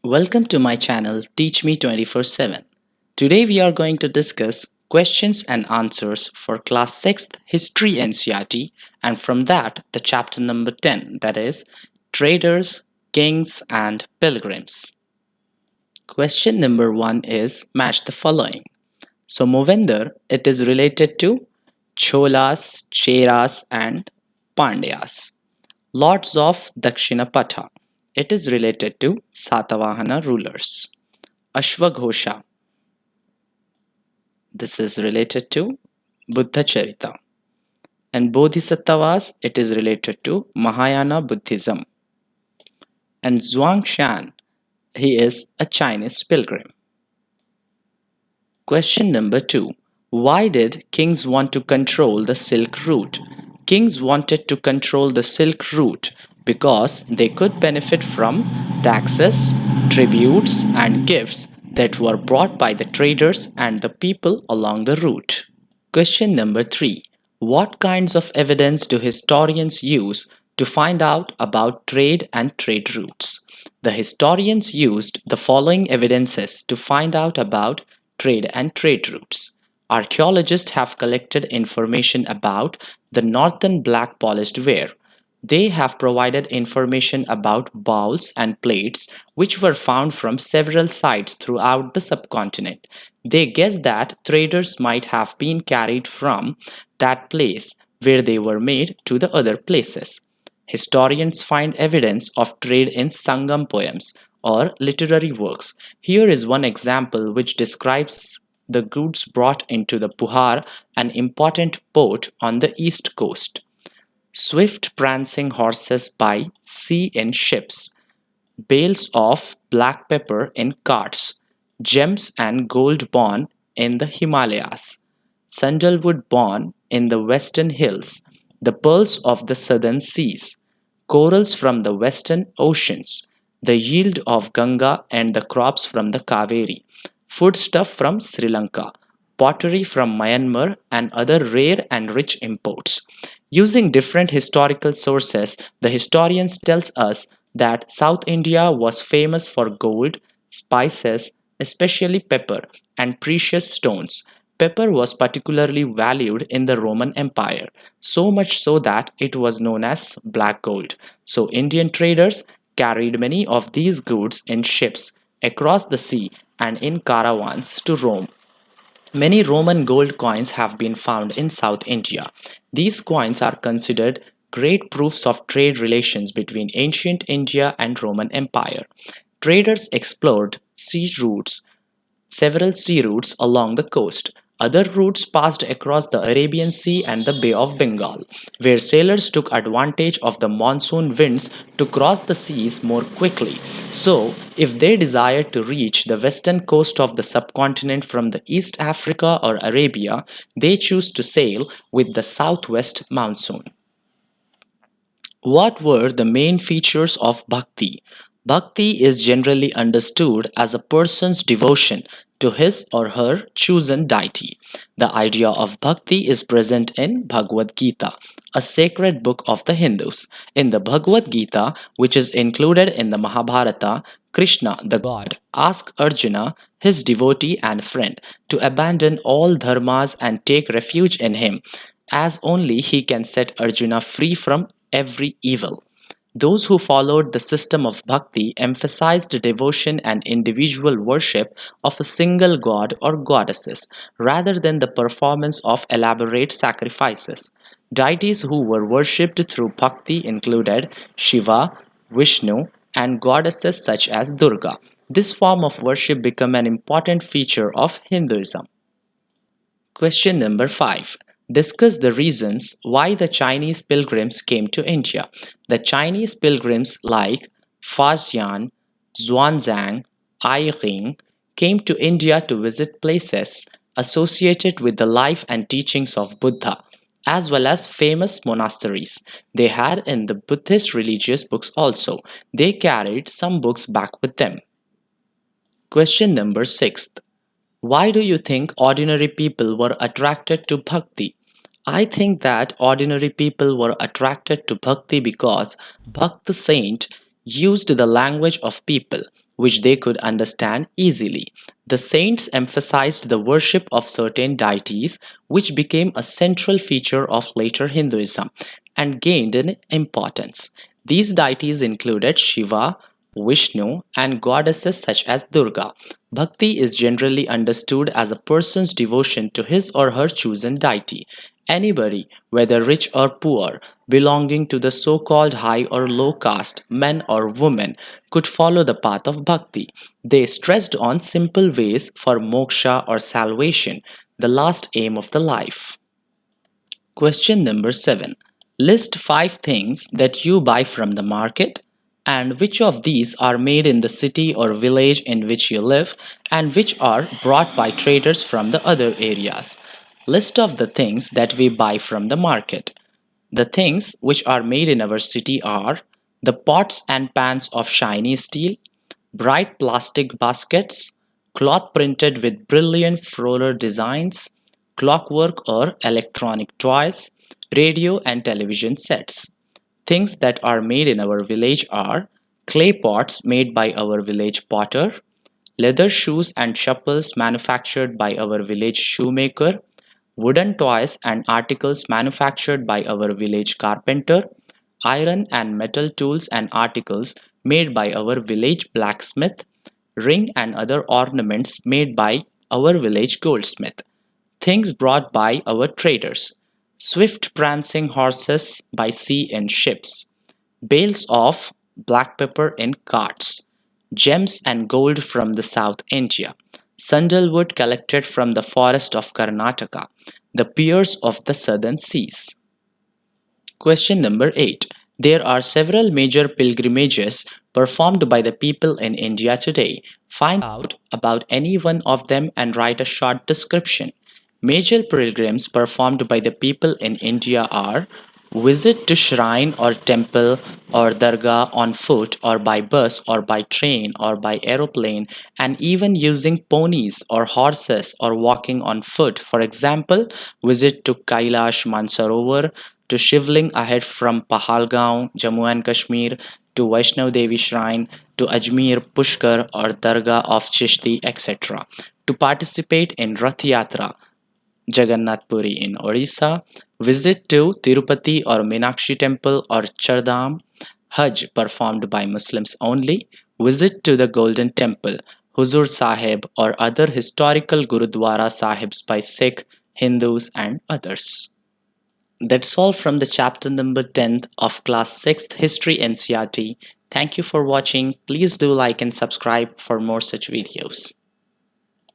Welcome to my channel Teach Me 24/7. Today we are going to discuss questions and answers for class 6th History NCERT and from that the chapter number 10, that is Traders, Kings and Pilgrims. Question number 1 is match the following. So Movender, it is related to Cholas, Cheras and Pandyas. Lords of Dakshinapatha. It is related to Satavahana rulers. Ashwaghosha. This is related to Buddha Charita. And Bodhisattvas, it is related to Mahayana Buddhism. And Zhuangshan, he is a Chinese pilgrim. Question number 2. Why did kings want to control the Silk Route? Kings wanted to control the Silk Route because they could benefit from taxes, tributes, and gifts that were brought by the traders and the people along the route. Question number 3. What kinds of evidence do historians use to find out about trade and trade routes? The historians used the following evidences to find out about trade and trade routes. Archaeologists have collected information about the northern black polished ware. They have provided information about bowls and plates which were found from several sites throughout the subcontinent. They guess that traders might have been carried from that place where they were made to the other places. Historians find evidence of trade in Sangam poems or literary works. Here is one example which describes the goods brought into the Puhar, an important port on the east coast. Swift prancing horses by sea in ships, bales of black pepper in carts, gems and gold born in the Himalayas, sandalwood born in the western hills, the pearls of the southern seas, corals from the western oceans, the yield of Ganga and the crops from the Kaveri, foodstuff from Sri Lanka, pottery from Myanmar, and other rare and rich imports. Using different historical sources, the historians tells us that South India was famous for gold, spices, especially pepper, and precious stones. Pepper was particularly valued in the Roman Empire, so much so that it was known as black gold. So Indian traders carried many of these goods in ships across the sea and in caravans to Rome. Many Roman gold coins have been found in South India. These coins are considered great proofs of trade relations between ancient India and Roman Empire. Traders explored several sea routes along the coast. Other routes passed across the Arabian Sea and the Bay of Bengal, where sailors took advantage of the monsoon winds to cross the seas more quickly. So, if they desired to reach the western coast of the subcontinent from the East Africa or Arabia, they choose to sail with the southwest monsoon. What were the main features of bhakti? Bhakti is generally understood as a person's devotion to his or her chosen deity. The idea of bhakti is present in Bhagavad Gita, a sacred book of the Hindus. In the Bhagavad Gita, which is included in the Mahabharata, Krishna, the god, asks Arjuna, his devotee and friend, to abandon all dharmas and take refuge in him, as only he can set Arjuna free from every evil. Those who followed the system of bhakti emphasized devotion and individual worship of a single god or goddesses rather than the performance of elaborate sacrifices. Deities who were worshipped through bhakti included Shiva, Vishnu, and goddesses such as Durga. This form of worship became an important feature of Hinduism. Question number 5. Discuss the reasons why the Chinese pilgrims came to India. The Chinese pilgrims like Faxian, Xuanzang, Ai Ring came to India to visit places associated with the life and teachings of Buddha, as well as famous monasteries they had in the Buddhist religious books also. They carried some books back with them. Question number 6. Why do you think ordinary people were attracted to bhakti? I think that ordinary people were attracted to bhakti because Bhakt saint used the language of people. which they could understand easily. The saints emphasized the worship of certain deities, which became a central feature of later Hinduism and gained in importance. These deities included Shiva, Vishnu, and goddesses such as Durga. Bhakti is generally understood as a person's devotion to his or her chosen deity. Anybody, whether rich or poor, belonging to the so called high or low caste, men or women, could follow the path of bhakti. They stressed on simple ways for moksha or salvation, the last aim of the life. Question number 7. List 5 things that you buy from the market, and which of these are made in the city or village in which you live, and which are brought by traders from the other areas. List of the things that we buy from the market. The things which are made in our city are the pots and pans of shiny steel, bright plastic baskets, cloth printed with brilliant floral designs, clockwork or electronic toys, radio and television sets. Things that are made in our village are clay pots made by our village potter, leather shoes and chappals manufactured by our village shoemaker, wooden toys and articles manufactured by our village carpenter, iron and metal tools and articles made by our village blacksmith, ring and other ornaments made by our village goldsmith, things brought by our traders, swift prancing horses by sea in ships, bales of black pepper in carts, gems and gold from the South India, sandalwood collected from the forest of Karnataka, the piers of the southern seas. Question number 8. There are several major pilgrimages performed by the people in India today. Find out about any one of them and write a short description. Major pilgrims performed by the people in India are visit to shrine or temple or dargah on foot or by bus or by train or by aeroplane, and even using ponies or horses or walking on foot. For example, visit to Kailash Mansarovar, to Shivling ahead from Pahalgaon, Jammu and Kashmir, to Vaishnav Devi Shrine, to Ajmer, Pushkar or Dargah of Chishti, etc. To participate in Rath Yatra, Jagannath Puri in Odisha, visit to Tirupati or Meenakshi Temple or Chardham, Hajj performed by Muslims only, visit to the Golden Temple, Huzur Sahib or other historical Gurudwara Sahibs by Sikh, Hindus and others. That's all from the chapter number 10th of class 6th History NCERT. Thank you for watching. Please do like and subscribe for more such videos.